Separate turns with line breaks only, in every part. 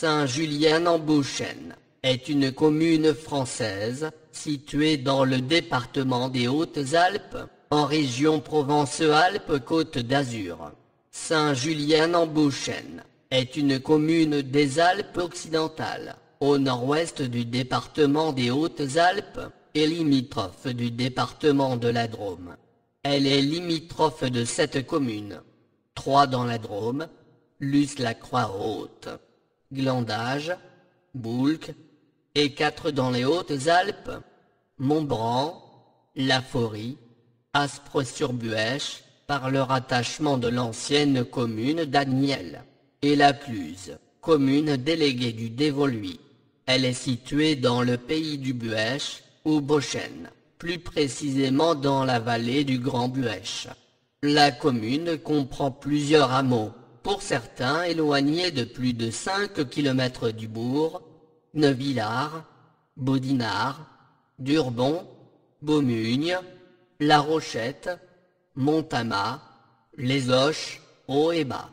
Saint-Julien-en-Beauchêne est une commune française située dans le département des Hautes-Alpes, en région Provence-Alpes-Côte d'Azur. Saint-Julien-en-Beauchêne est une commune des Alpes-Occidentales, au nord-ouest du département des Hautes-Alpes et limitrophe du département de la Drôme. Elle est limitrophe de 7 communes, 3 dans la Drôme, Luce-la-Croix-Haute, Glandage, Boulques, et 4 dans les Hautes-Alpes, Montbran, Laforie, Aspres-sur-Buëche, par le rattachement de l'ancienne commune d'Agnielles, et la Cluse, commune déléguée du Dévoluy. Elle est située dans le pays du Buëche, ou Beauchêne, plus précisément dans la vallée du Grand Buëche. La commune comprend plusieurs hameaux, pour certains éloignés de plus de 5 km du bourg: Neuvillars, Baudinard, Durbon, Beaumugne, La Rochette, Montamat, Les Oches, Haut et Bas,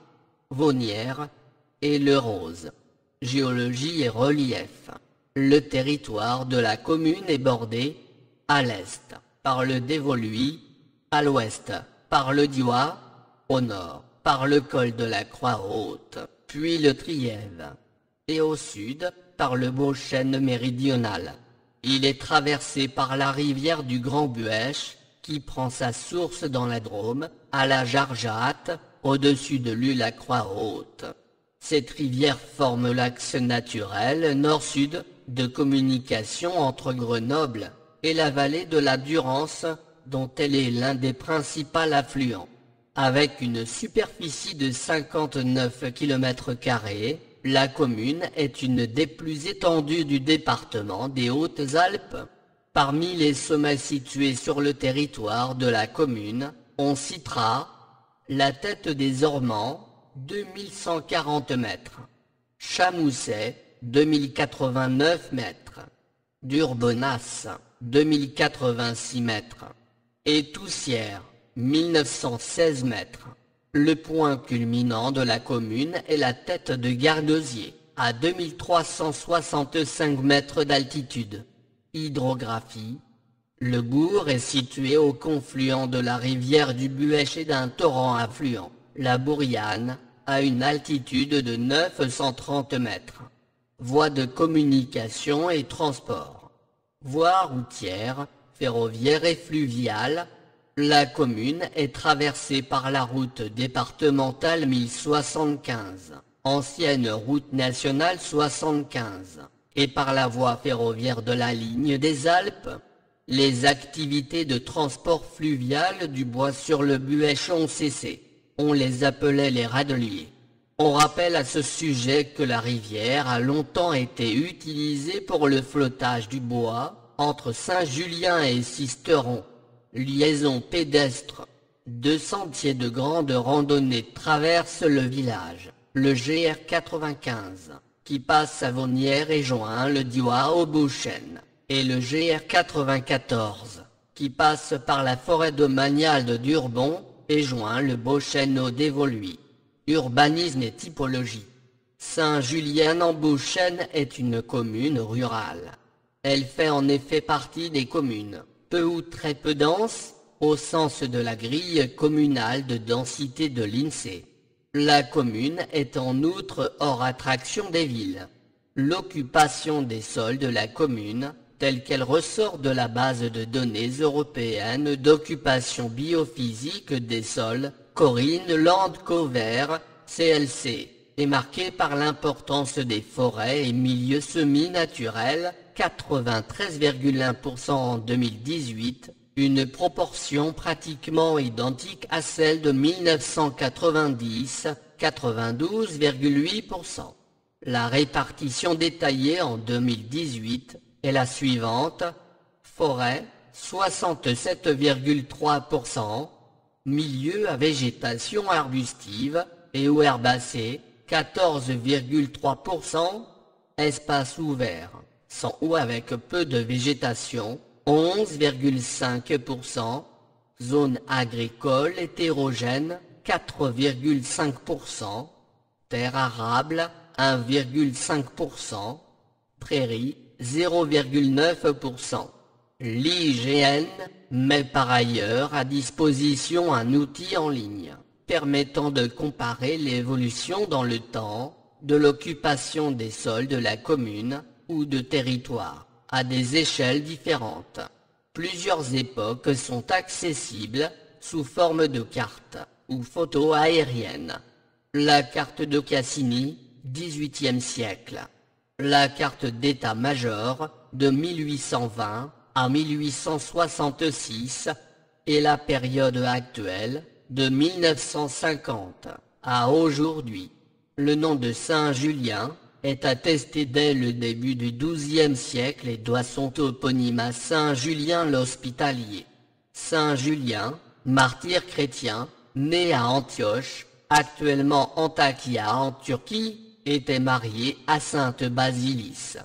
Vaunières et Le Rose. Géologie et relief. Le territoire de la commune est bordé, à l'est, par le Dévoluy, à l'ouest, par le Diois, au nord, par le col de la Croix-Haute, puis le Trièves, et au sud, par le Beauchêne méridional. Il est traversé par la rivière du Grand Buëche, qui prend sa source dans la Drôme, à la Jargeat, au-dessus de l'U-la-Croix-Haute. Cette rivière forme l'axe naturel nord-sud de communication entre Grenoble et la vallée de la Durance, dont elle est l'un des principaux affluents. Avec une superficie de 59 km², la commune est une des plus étendues du département des Hautes-Alpes. Parmi les sommets situés sur le territoire de la commune, on citera la Tête des Ormands, 2140 mètres, Chamousset, 2089 mètres, Durbonas, 2086 mètres, et Toussière, 1916 mètres. Le point culminant de la commune est la Tête de Gardesier, à 2365 mètres d'altitude. Hydrographie. Le bourg est situé au confluent de la rivière du Buëche et d'un torrent affluent, la Bouriane, à une altitude de 930 mètres. Voies de communication et transport. Voies routières, ferroviaires et fluviales. La commune est traversée par la route départementale 1075, ancienne route nationale 75, et par la voie ferroviaire de la ligne des Alpes. Les activités de transport fluvial du bois sur le Buëche ont cessé. On les appelait les radeliers. On rappelle à ce sujet que la rivière a longtemps été utilisée pour le flottage du bois entre Saint-Julien et Sisteron. Liaison pédestre. 2 sentiers de grande randonnée traversent le village. Le GR 95, qui passe à Vaunières et joint le Diois au Beauchêne, et le GR 94, qui passe par la forêt domaniale de Durbon et joint le Beauchêne au Dévoluy. Urbanisme et typologie. Saint-Julien-en-Beauchêne est une commune rurale. Elle fait en effet partie des communes peu ou très peu denses, au sens de la grille communale de densité de l'INSEE. La commune est en outre hors attraction des villes. L'occupation des sols de la commune, telle qu'elle ressort de la base de données européenne d'occupation biophysique des sols, Corine Land Cover, CLC, est marquée par l'importance des forêts et milieux semi-naturels, 93,1% en 2018, une proportion pratiquement identique à celle de 1990, 92,8%. La répartition détaillée en 2018 est la suivante: forêt, 67,3%, milieu à végétation arbustive et ou herbacée, 14,3%, espace ouvert, sans ou avec peu de végétation, 11,5%, zone agricole hétérogène, 4,5%, terre arable, 1,5%, Prairies 0,9%. L'IGN met par ailleurs à disposition un outil en ligne permettant de comparer l'évolution dans le temps de l'occupation des sols de la commune ou de territoire à des échelles différentes. Plusieurs époques sont accessibles sous forme de cartes ou photos aériennes. La carte de Cassini, XVIIIe siècle. La carte d'état-major de 1820 à 1866 et la période actuelle de 1950 à aujourd'hui. Le nom de Saint-Julien est attesté dès le début du XIIe siècle et doit son toponyme à Saint Julien l'Hospitalier. Saint Julien, martyr chrétien, né à Antioche, actuellement Antakya en Turquie, était marié à Sainte Basilis.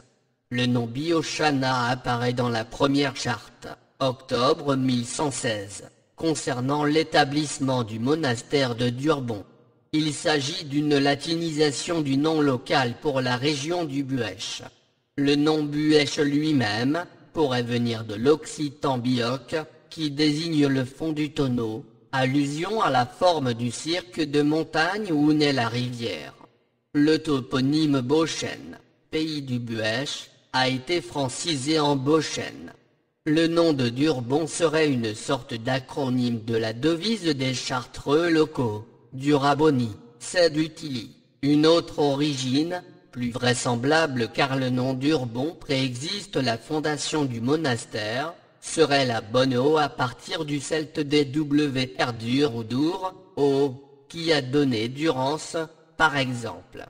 Le nom Bioshana apparaît dans la première charte, octobre 1116, concernant l'établissement du monastère de Durbon. Il s'agit d'une latinisation du nom local pour la région du Buèche. Le nom Buèche lui-même pourrait venir de l'occitan bioc, qui désigne le fond du tonneau, allusion à la forme du cirque de montagne où naît la rivière. Le toponyme Beauchêne, pays du Buèche, a été francisé en Beauchêne. Le nom de Durbon serait une sorte d'acronyme de la devise des chartreux locaux. Duraboni, sed utili. Une autre origine, plus vraisemblable car le nom d'Urbon préexiste la fondation du monastère, serait la bonne eau à partir du celte DWR dur ou dur, eau, qui a donné Durance, par exemple.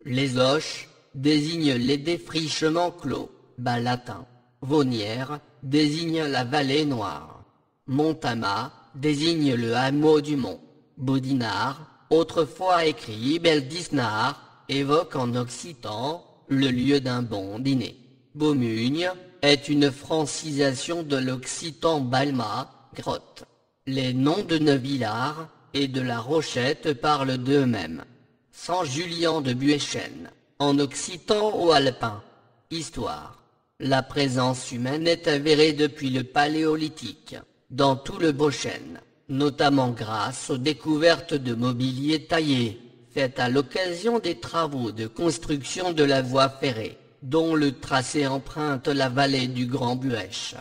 Les oches désignent les défrichements clos, bas latin. Vaunière désigne la vallée noire. Montama désigne le hameau du mont. Boudinar, autrefois écrit Beldisnar, évoque en occitan le lieu d'un bon dîner. Beaumugne est une francisation de l'occitan Balma, grotte. Les noms de Neuvillard et de la Rochette parlent d'eux-mêmes. Saint-Julien de Buéchène, en occitan ou alpin. Histoire. La présence humaine est avérée depuis le Paléolithique, dans tout le Beauchêne, notamment grâce aux découvertes de mobilier taillé, faites à l'occasion des travaux de construction de la voie ferrée, dont le tracé emprunte la vallée du Grand Buèche.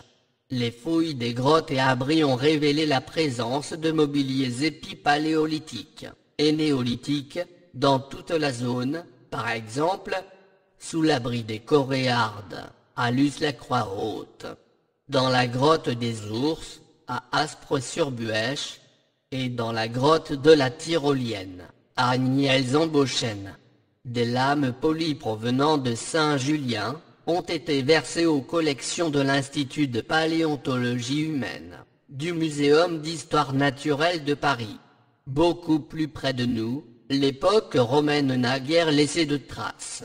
Les fouilles des grottes et abris ont révélé la présence de mobiliers épipaléolithiques et néolithiques dans toute la zone, par exemple, sous l'abri des Coréardes, à Luz-la-Croix-Haute, dans la grotte des Ours, à Aspres-sur-Buèche, et dans la grotte de la Tyrolienne, à Agnelles-en-Beauchêne. Des lames polies provenant de Saint-Julien ont été versées aux collections de l'Institut de paléontologie humaine, du Muséum d'histoire naturelle de Paris. Beaucoup plus près de nous, l'époque romaine n'a guère laissé de traces.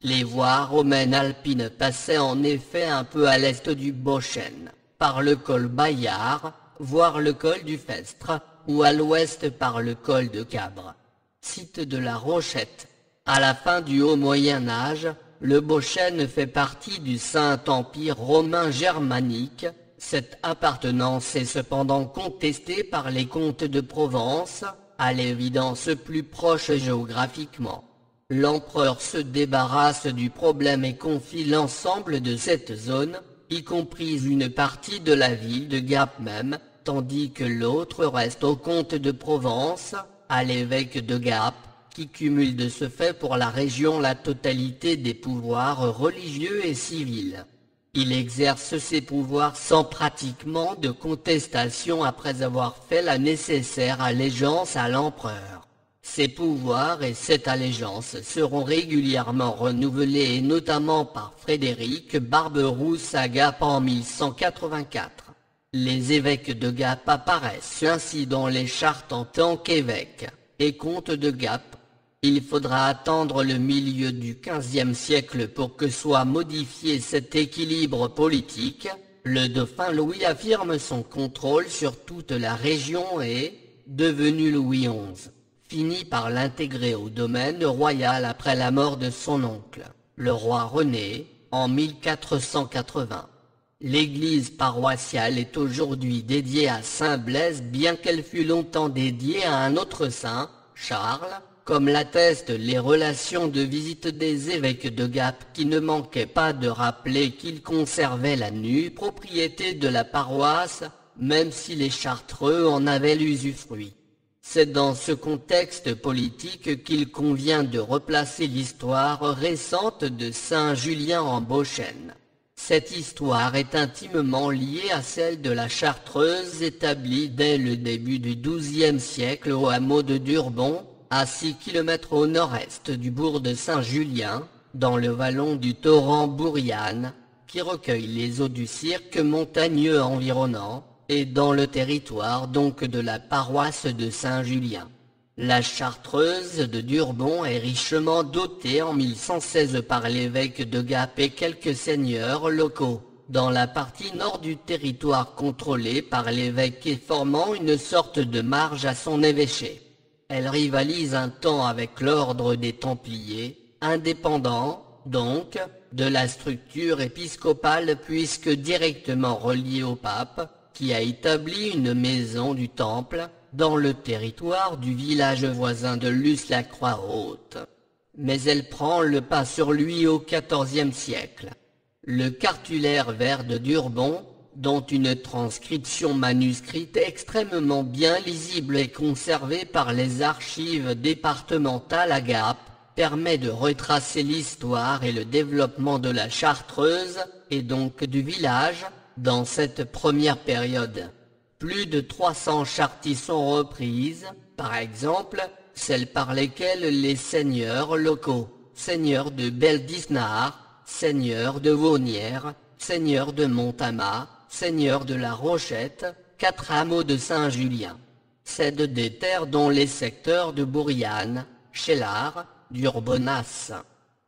Les voies romaines alpines passaient en effet un peu à l'est du Beauchêne, par le col Bayard, voire le col du Festre, ou à l'ouest par le col de Cabre, site de la Rochette. À la fin du Haut Moyen Âge, le Beauchêne fait partie du Saint-Empire romain germanique. Cette appartenance est cependant contestée par les comtes de Provence, à l'évidence plus proche géographiquement. L'empereur se débarrasse du problème et confie l'ensemble de cette zone, y compris une partie de la ville de Gap même, tandis que l'autre reste au comte de Provence, à l'évêque de Gap, qui cumule de ce fait pour la région la totalité des pouvoirs religieux et civils. Il exerce ses pouvoirs sans pratiquement de contestation après avoir fait la nécessaire allégeance à l'empereur. Ces pouvoirs et cette allégeance seront régulièrement renouvelés et notamment par Frédéric Barberousse à Gap en 1184. Les évêques de Gap apparaissent ainsi dans les chartes en tant qu'évêques et comtes de Gap. Il faudra attendre le milieu du XVe siècle pour que soit modifié cet équilibre politique. Le dauphin Louis affirme son contrôle sur toute la région et, devenu Louis XI, finit par l'intégrer au domaine royal après la mort de son oncle, le roi René, en 1480. L'église paroissiale est aujourd'hui dédiée à Saint Blaise bien qu'elle fut longtemps dédiée à un autre saint, Charles, comme l'attestent les relations de visite des évêques de Gap qui ne manquaient pas de rappeler qu'ils conservaient la nue propriété de la paroisse, même si les Chartreux en avaient l'usufruit. C'est dans ce contexte politique qu'il convient de replacer l'histoire récente de Saint-Julien en Beauchesne. Cette histoire est intimement liée à celle de la Chartreuse établie dès le début du XIIe siècle au hameau de Durbon, à 6 km au nord-est du bourg de Saint-Julien, dans le vallon du torrent Bouriane, qui recueille les eaux du cirque montagneux environnant, et dans le territoire donc de la paroisse de Saint-Julien. La Chartreuse de Durbon est richement dotée en 1116 par l'évêque de Gap et quelques seigneurs locaux, dans la partie nord du territoire contrôlé par l'évêque et formant une sorte de marge à son évêché. Elle rivalise un temps avec l'ordre des Templiers, indépendant, donc, de la structure épiscopale puisque directement reliée au pape, qui a établi une maison du Temple dans le territoire du village voisin de Luce-la-Croix-Haute. Mais elle prend le pas sur lui au XIVe siècle. Le cartulaire vert de Durbon, dont une transcription manuscrite extrêmement bien lisible est conservée par les archives départementales à Gap, permet de retracer l'histoire et le développement de la Chartreuse, et donc du village, dans cette première période. Plus de 300 chartes sont reprises, par exemple, celles par lesquelles les seigneurs locaux, seigneurs de Beldisnard, seigneurs de Vaunières, seigneurs de Montamat, seigneurs de la Rochette, 4 hameaux de Saint-Julien, cèdent des terres dont les secteurs de Bouriane, Chélard, Durbonas.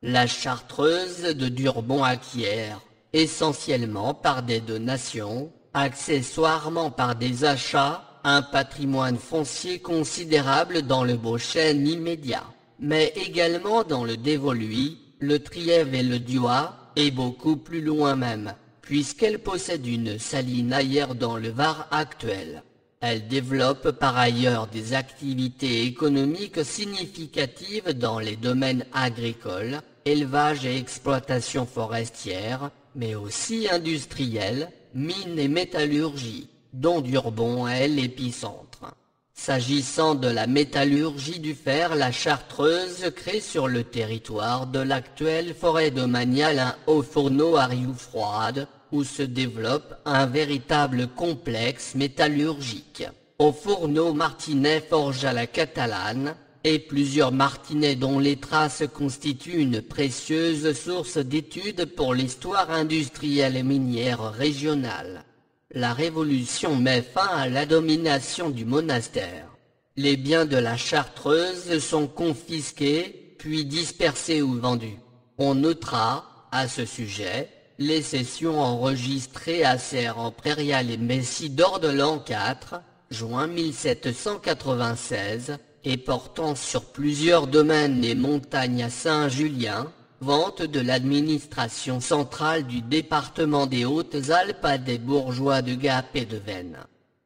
La Chartreuse de Durbon acquiert, essentiellement par des donations, accessoirement par des achats, un patrimoine foncier considérable dans le Beauchesne immédiat, mais également dans le Dévoluy, le Trièves et le Diois, et beaucoup plus loin même, puisqu'elle possède une salinaillère dans le Var actuel. Elle développe par ailleurs des activités économiques significatives dans les domaines agricoles, élevage et exploitation forestière, mais aussi industrielle, mines et métallurgie, dont Durbon est l'épicentre. S'agissant de la métallurgie du fer, la Chartreuse crée sur le territoire de l'actuelle forêt domaniale un haut fourneau à Riou froide, où se développe un véritable complexe métallurgique. Au fourneau martinet forge à la catalane, et plusieurs martinets dont les traces constituent une précieuse source d'études pour l'histoire industrielle et minière régionale. La Révolution met fin à la domination du monastère. Les biens de la Chartreuse sont confisqués, puis dispersés ou vendus. On notera, à ce sujet, les cessions enregistrées à Serre-en-Prairial et Messie d'or de l'an 4, juin 1796, et portant sur plusieurs domaines et montagnes à Saint-Julien, vente de l'administration centrale du département des Hautes-Alpes à des bourgeois de Gap et de Veynes.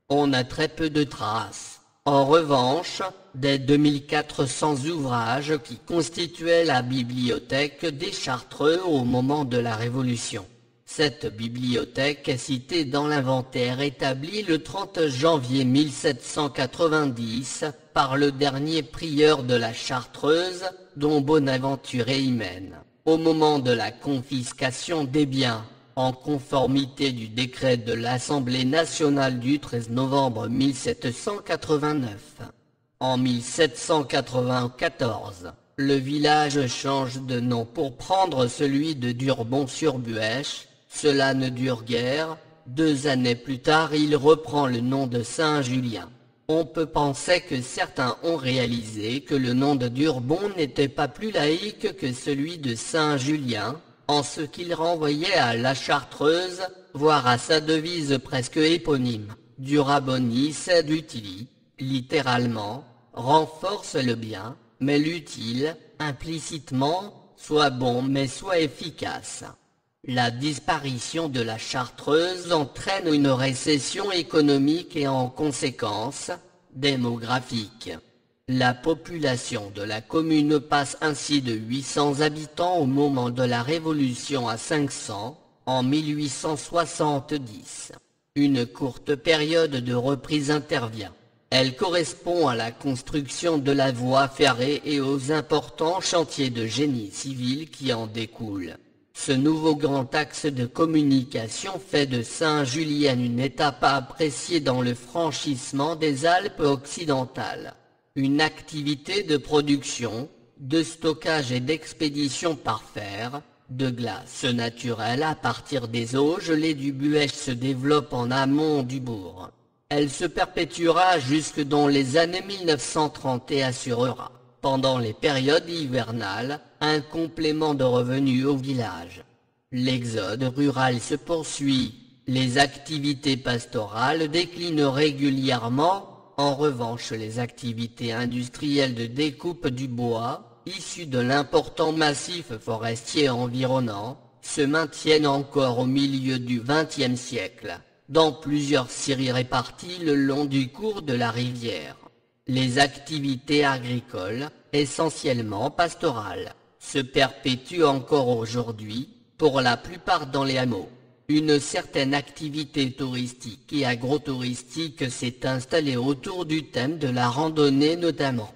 On a très peu de traces. En revanche, des 2400 ouvrages qui constituaient la bibliothèque des Chartreux au moment de la Révolution. Cette bibliothèque est citée dans l'inventaire établi le 30 janvier 1790 par le dernier prieur de la Chartreuse, dont Bonaventure Hymène. Au moment de la confiscation des biens, en conformité du décret de l'Assemblée nationale du 13 novembre 1789. En 1794, le village change de nom pour prendre celui de Durbon-sur-Buëche. Cela ne dure guère. 2 années plus tard, il reprend le nom de Saint-Julien. On peut penser que certains ont réalisé que le nom de Durbon n'était pas plus laïque que celui de Saint-Julien, en ce qu'il renvoyait à la Chartreuse, voire à sa devise presque éponyme, Dura bonis sed utili, littéralement, renforce le bien, mais l'utile, implicitement, soit bon mais soit efficace. La disparition de la Chartreuse entraîne une récession économique et en conséquence, démographique. La population de la commune passe ainsi de 800 habitants au moment de la Révolution à 500, en 1870. Une courte période de reprise intervient. Elle correspond à la construction de la voie ferrée et aux importants chantiers de génie civil qui en découlent. Ce nouveau grand axe de communication fait de Saint-Julien une étape appréciée dans le franchissement des Alpes occidentales. Une activité de production, de stockage et d'expédition par fer, de glace naturelle à partir des eaux gelées du Buëch se développe en amont du bourg. Elle se perpétuera jusque dans les années 1930 et assurera, pendant les périodes hivernales, un complément de revenus au village. L'exode rural se poursuit, les activités pastorales déclinent régulièrement. En revanche, les activités industrielles de découpe du bois, issues de l'important massif forestier environnant, se maintiennent encore au milieu du XXe siècle, dans plusieurs scieries réparties le long du cours de la rivière. Les activités agricoles, essentiellement pastorales, se perpétuent encore aujourd'hui, pour la plupart dans les hameaux. Une certaine activité touristique et agrotouristique s'est installée autour du thème de la randonnée notamment.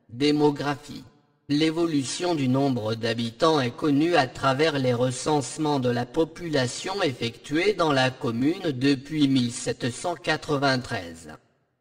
Démographie. L'évolution du nombre d'habitants est connue à travers les recensements de la population effectués dans la commune depuis 1793.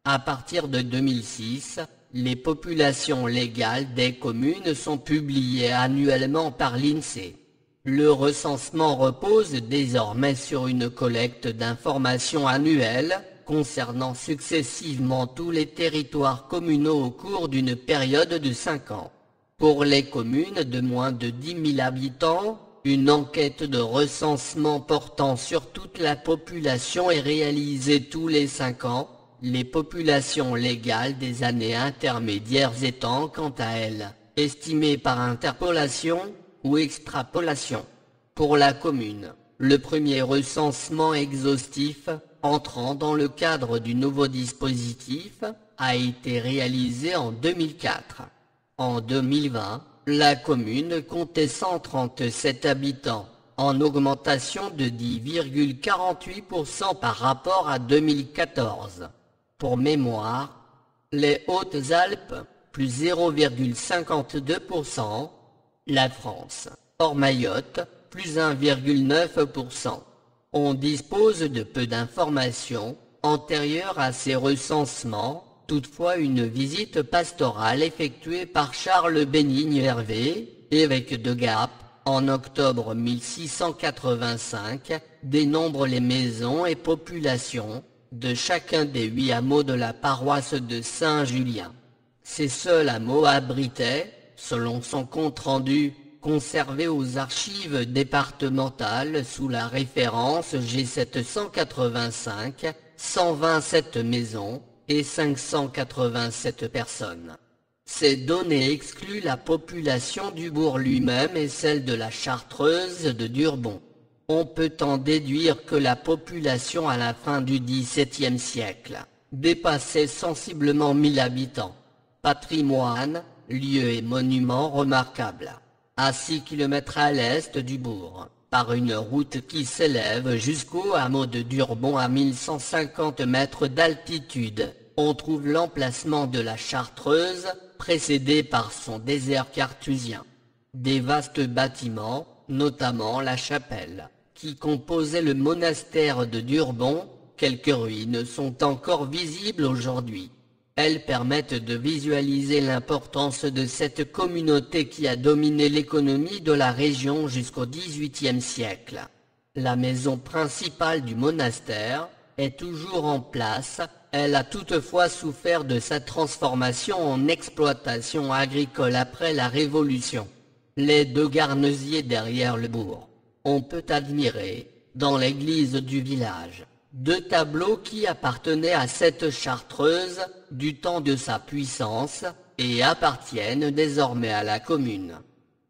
À partir de 2006, les populations légales des communes sont publiées annuellement par l'INSEE. Le recensement repose désormais sur une collecte d'informations annuelles, concernant successivement tous les territoires communaux au cours d'une période de 5 ans. Pour les communes de moins de 10 000 habitants, une enquête de recensement portant sur toute la population est réalisée tous les 5 ans, les populations légales des années intermédiaires étant quant à elles, estimées par interpolation ou extrapolation. Pour la commune, le premier recensement exhaustif, entrant dans le cadre du nouveau dispositif, a été réalisé en 2004. En 2020, la commune comptait 137 habitants, en augmentation de 10,48% par rapport à 2014. Pour mémoire, les Hautes-Alpes, plus 0,52%, la France, hors Mayotte, plus 1,9%. On dispose de peu d'informations antérieures à ces recensements, toutefois une visite pastorale effectuée par Charles Bénigne Hervé, évêque de Gap, en octobre 1685, dénombre les maisons et populations de chacun des 8 hameaux de la paroisse de Saint-Julien. Ces seuls hameaux abritaient, selon son compte-rendu, conservé aux archives départementales sous la référence G785, 127 maisons et 587 personnes. Ces données excluent la population du bourg lui-même et celle de la Chartreuse de Durbon. On peut en déduire que la population à la fin du XVIIe siècle dépassait sensiblement 1000 habitants. Patrimoine, lieux et monuments remarquables. À 6 km à l'est du bourg, par une route qui s'élève jusqu'au hameau de Durbon à 1150 mètres d'altitude, on trouve l'emplacement de la Chartreuse, précédé par son désert cartusien. Des vastes bâtiments, notamment la chapelle, qui composait le monastère de Durbon, quelques ruines sont encore visibles aujourd'hui. Elles permettent de visualiser l'importance de cette communauté qui a dominé l'économie de la région jusqu'au XVIIIe siècle. La maison principale du monastère est toujours en place, elle a toutefois souffert de sa transformation en exploitation agricole après la Révolution. Les 2 garnesiers derrière le bourg. On peut admirer, dans l'église du village, 2 tableaux qui appartenaient à cette chartreuse du temps de sa puissance et appartiennent désormais à la commune.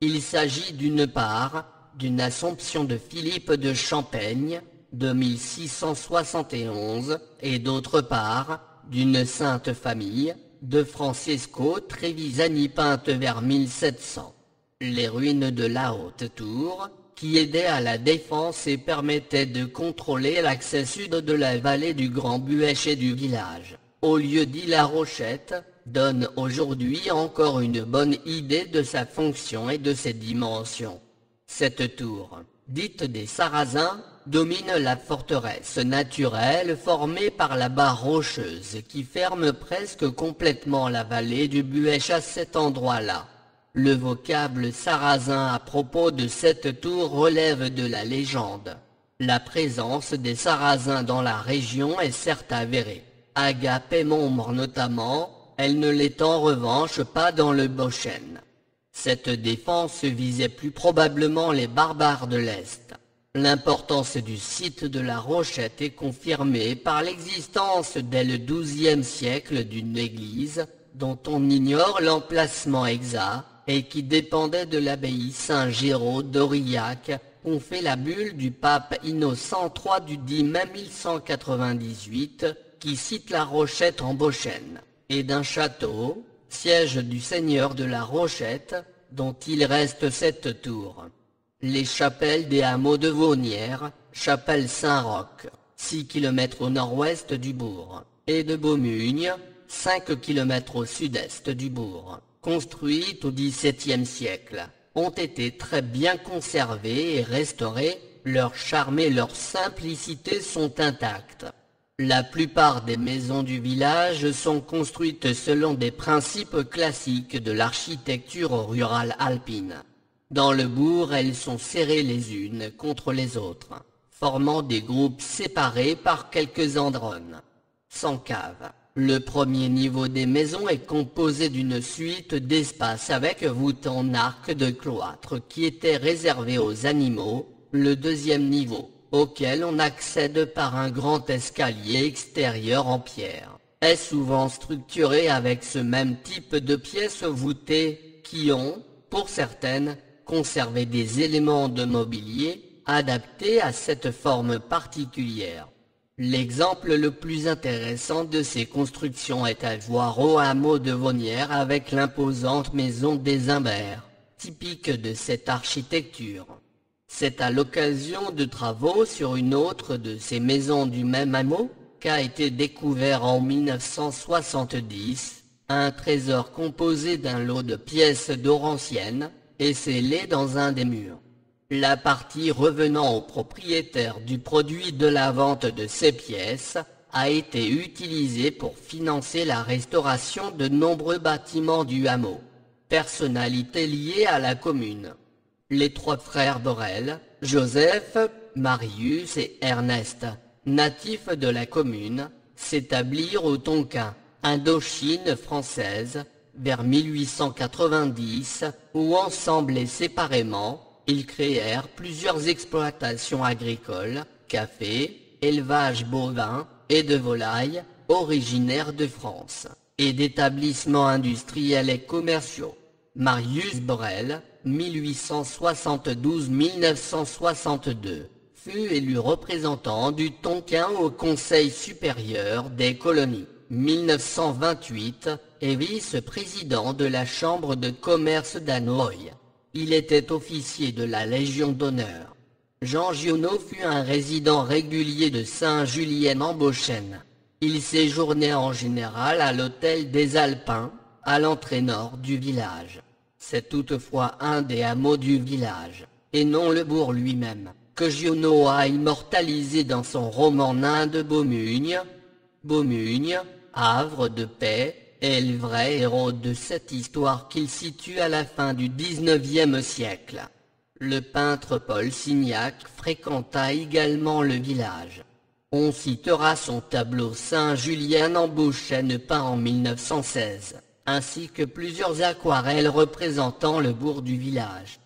Il s'agit d'une part d'une Assomption de Philippe de Champaigne de 1671 et d'autre part d'une Sainte Famille de Francesco Trevisani peinte vers 1700. Les ruines de la haute tour, qui aidaient à la défense et permettaient de contrôler l'accès sud de la vallée du Grand Buëch et du village, au lieu dit La Rochette, donnent aujourd'hui encore une bonne idée de sa fonction et de ses dimensions. Cette tour, dite des Sarrasins, domine la forteresse naturelle formée par la barre rocheuse qui ferme presque complètement la vallée du Buëch à cet endroit-là. Le vocable sarrasin à propos de cette tour relève de la légende. La présence des Sarrasins dans la région est certes avérée. À Gap et Montmort notamment, elle ne l'est en revanche pas dans le Boschen. Cette défense visait plus probablement les barbares de l'Est. L'importance du site de la Rochette est confirmée par l'existence dès le XIIe siècle d'une église, dont on ignore l'emplacement exact, et qui dépendait de l'abbaye Saint-Géraud d'Aurillac, où fait la bulle du pape Innocent III du 10 mai 1198, qui cite la Rochette en Boschen, et d'un château, siège du seigneur de la Rochette, dont il reste cette tour. Les chapelles des hameaux de Vaunières, chapelle Saint-Roch, 6 km au nord-ouest du bourg, et de Beaumugne, 5 km au sud-est du bourg, construites au XVIIe siècle, ont été très bien conservées et restaurées, leur charme et leur simplicité sont intacts. La plupart des maisons du village sont construites selon des principes classiques de l'architecture rurale alpine. Dans le bourg, elles sont serrées les unes contre les autres, formant des groupes séparés par quelques andrones. Sans cave. Le premier niveau des maisons est composé d'une suite d'espaces avec voûte en arc de cloître qui était réservé aux animaux. Le deuxième niveau, auquel on accède par un grand escalier extérieur en pierre, est souvent structuré avec ce même type de pièces voûtées qui ont, pour certaines, conservé des éléments de mobilier adaptés à cette forme particulière. L'exemple le plus intéressant de ces constructions est à voir au hameau de Vaunières avec l'imposante maison des Imbert, typique de cette architecture. C'est à l'occasion de travaux sur une autre de ces maisons du même hameau qu'a été découvert en 1970 un trésor composé d'un lot de pièces d'or anciennes et scellé dans un des murs. La partie revenant au propriétaire du produit de la vente de ces pièces a été utilisée pour financer la restauration de nombreux bâtiments du hameau. Personnalités liées à la commune. Les 3 frères Borel, Joseph, Marius et Ernest, natifs de la commune, s'établirent au Tonkin, Indochine française, vers 1890, où ensemble et séparément, ils créèrent plusieurs exploitations agricoles, café, élevage bovin et de volailles, originaires de France, et d'établissements industriels et commerciaux. Marius Borel, 1872-1962, fut élu représentant du Tonkin au Conseil supérieur des colonies, 1928, et vice-président de la Chambre de commerce d'Hanoï. Il était officier de la Légion d'honneur. Jean Giono fut un résident régulier de Saint-Julien en Boschen. Il séjournait en général à l'hôtel des Alpins, à l'entrée nord du village. C'est toutefois un des hameaux du village, et non le bourg lui-même, que Giono a immortalisé dans son roman nain de Beaumugne. Beaumugne, havre de paix, est le vrai héros de cette histoire qu'il situe à la fin du XIXe siècle. Le peintre Paul Signac fréquenta également le village. On citera son tableau Saint-Julien en Boschen peint en 1916, ainsi que plusieurs aquarelles représentant le bourg du village.